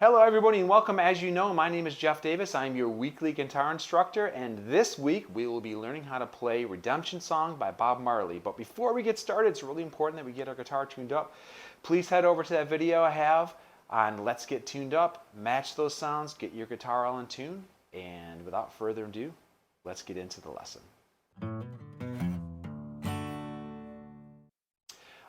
Hello everybody and welcome. As you know, my name is Jeff Davis. I'm your weekly guitar instructor, and this week we will be learning how to play Redemption Song by Bob Marley. But before we get started, it's really important that we get our guitar tuned up. Please head over to that video I have on Let's Get Tuned Up, match those sounds, get your guitar all in tune, and without further ado, let's get into the lesson.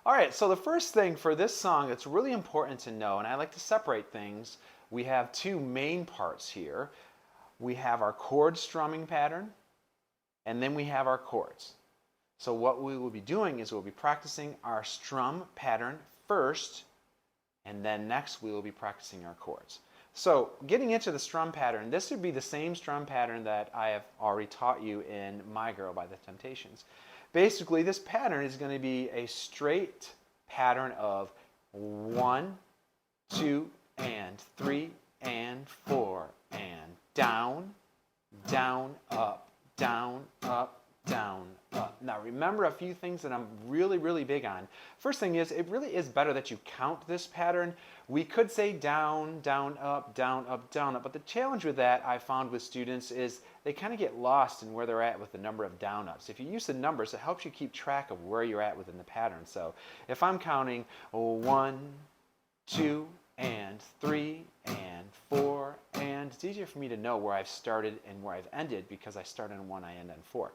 All right, so the first thing for this song that's really important to know, and I like to separate things, we have two main parts here. We have our chord strumming pattern, and then we have our chords. So what we will be doing is we'll be practicing our strum pattern first, and then next we will be practicing our chords. So getting into the strum pattern, this would be the same strum pattern that I have already taught you in My Girl by the Temptations. Basically, this pattern is going to be a straight pattern of 1, 2, and 3, and 4, and down, down, up, down, up, down, up. Now remember a few things that I'm really big on. First thing is, it really is better that you count this pattern. We could say down, down, up, down, up, down, up, but the challenge with that I found with students is they kind of get lost in where they're at with the number of down ups. If you use the numbers, it helps you keep track of where you're at within the pattern. So if I'm counting 1, 2, and 3, and 4, and it's easier for me to know where I've started and where I've ended because I start on 1, I end on 4.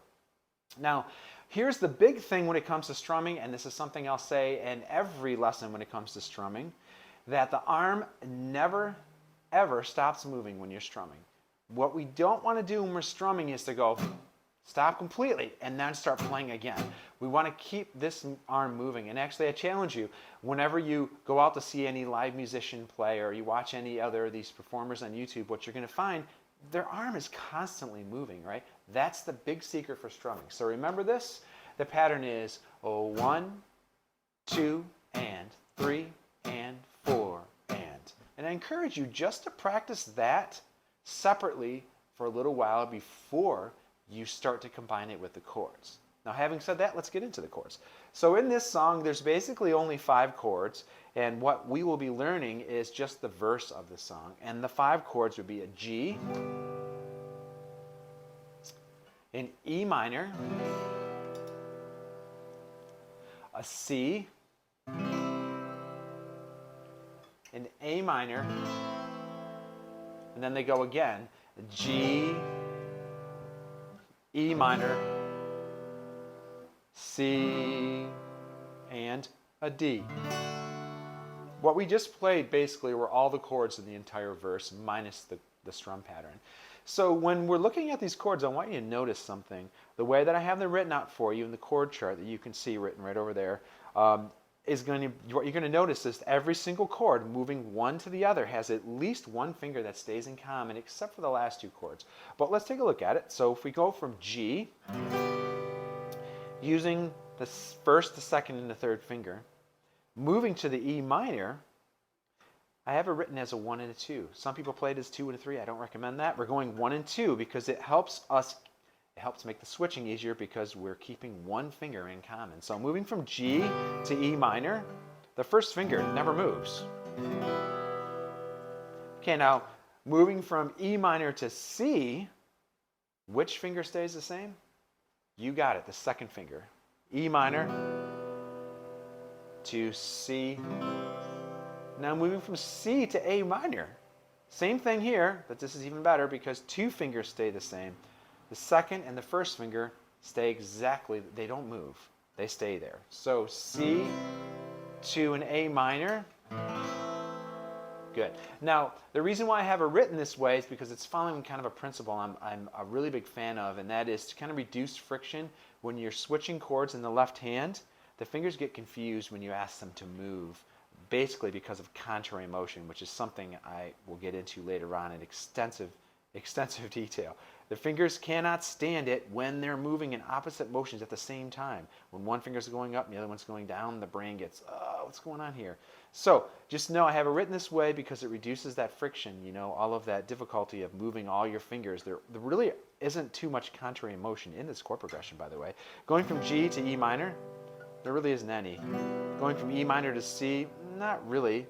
Now, here's the big thing when it comes to strumming, and this is something I'll say in every lesson when it comes to strumming, that the arm never, ever stops moving when you're strumming. What we don't want to do when we're strumming is to go stop completely and then start playing again. We want to keep this arm moving. And actually, I challenge you, whenever you go out to see any live musician play or you watch any other of these performers on YouTube, what you're going to find, their arm is constantly moving, right? That's the big secret for strumming. So remember this. The pattern is 1, 2, and 3, and 4, and. And I encourage you just to practice that separately for a little while before you start to combine it with the chords. Now, having said that, let's get into the chords. So in this song, there's basically only 5 chords, and what we will be learning is just the verse of the song. And the 5 chords would be a G, an E minor, a C, an A minor, and then they go again, G, E minor, C, and a D. What we just played basically were all the chords in the entire verse minus the strum pattern. So when we're looking at these chords, I want you to notice something. The way that I have them written out for you in the chord chart that you can see written right over there, what you're going to notice is every single chord moving one to the other has at least one finger that stays in common except for the last 2 chords. But let's take a look at it. So if we go from G, using the first, the second, and the third finger, moving to the E minor, I have it written as a 1 and a 2. Some people play it as 2 and a 3. I don't recommend that. We're going 1 and 2 because it helps make the switching easier because we're keeping one finger in common. So moving from G to E minor, the first finger never moves. Okay, now moving from E minor to C, which finger stays the same? You got it, the second finger. E minor to C. Now moving from C to A minor. Same thing here, but this is even better because 2 fingers stay the same. The second and the first finger stay exactly, they don't move. They stay there. So C to an A minor. Good. Now, the reason why I have it written this way is because it's following kind of a principle I'm a really big fan of, and that is to kind of reduce friction. When you're switching chords in the left hand, the fingers get confused when you ask them to move, basically because of contrary motion, which is something I will get into later on in extensive detail. The fingers cannot stand it when they're moving in opposite motions at the same time. When one finger's going up and the other one's going down, the brain gets, oh, what's going on here? So just know I have it written this way because it reduces that friction, you know, all of that difficulty of moving all your fingers. There really isn't too much contrary motion in this chord progression, by the way. Going from G to E minor, there really isn't any. Going from E minor to C, not really.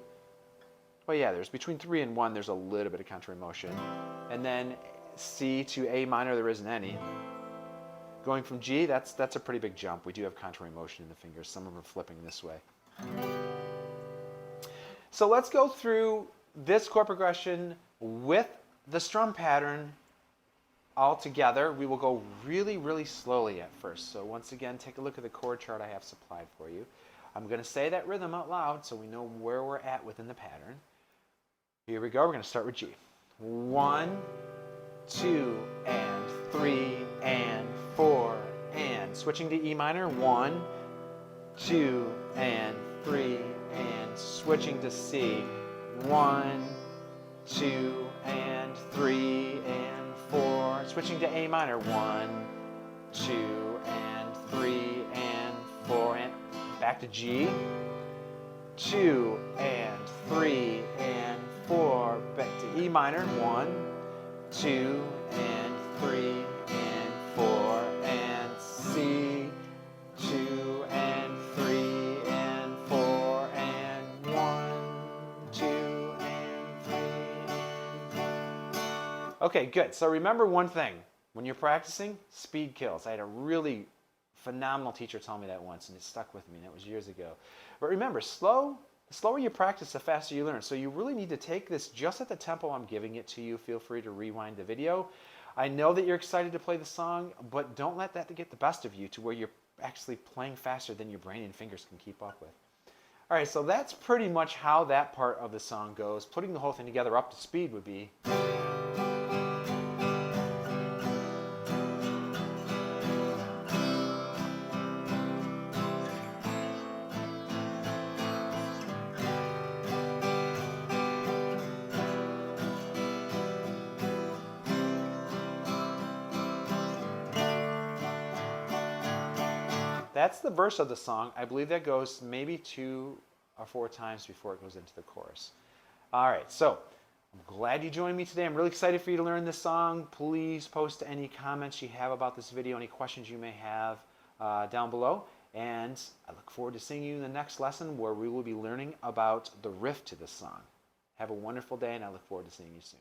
well, yeah, there's between 3 and 1, there's a little bit of contrary motion. And then C to A minor, there isn't any. Going from G, that's a pretty big jump. We do have contrary motion in the fingers. Some of them are flipping this way. So let's go through this chord progression with the strum pattern all together. We will go really, really slowly at first. So once again, take a look at the chord chart I have supplied for you. I'm going to say that rhythm out loud so we know where we're at within the pattern. Here we go. We're going to start with G. 1, 2, and 3, and 4, and switching to E minor. 1, 2, and 3, and switching to C. 1, 2, and 3, and 4. Switching to A minor. 1, 2, and 3, and 4, and back to G. 2, and 3, and 4. Back to E minor. 1, 2, and 3, and 4, and C. 2, and 3, and 4, and 1, 2, and 3. Okay, good. So remember one thing. When you're practicing, speed kills. I had a really phenomenal teacher tell me that once, and it stuck with me, and that was years ago. But remember, the slower you practice, the faster you learn. So you really need to take this just at the tempo I'm giving it to you. Feel free to rewind the video. I know that you're excited to play the song, but don't let that get the best of you to where you're actually playing faster than your brain and fingers can keep up with. All right, so that's pretty much how that part of the song goes. Putting the whole thing together up to speed would be... That's the verse of the song. I believe that goes maybe 2 or 4 times before it goes into the chorus. All right, so I'm glad you joined me today. I'm really excited for you to learn this song. Please post any comments you have about this video, any questions you may have down below. And I look forward to seeing you in the next lesson where we will be learning about the riff to this song. Have a wonderful day, and I look forward to seeing you soon.